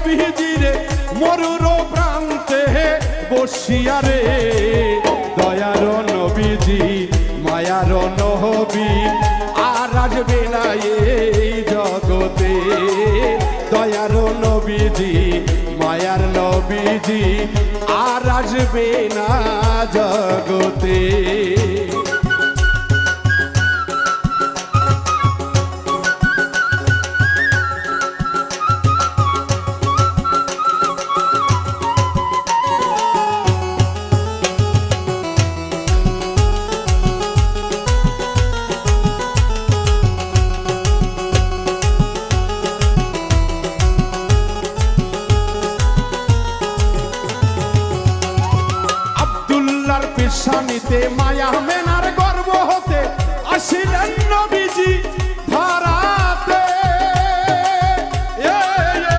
নবীজি রে মরুর প্রান্তে বসিয়া রে দয়ার নবীজি মায়ার নবী আর আসবে না এই জগতে দয়ার নবীজি মায়ার নবীজি আর আসবে না জগতে পেশানিতে মায়া মেনার গর্ব হতে আসিলেন নবীজি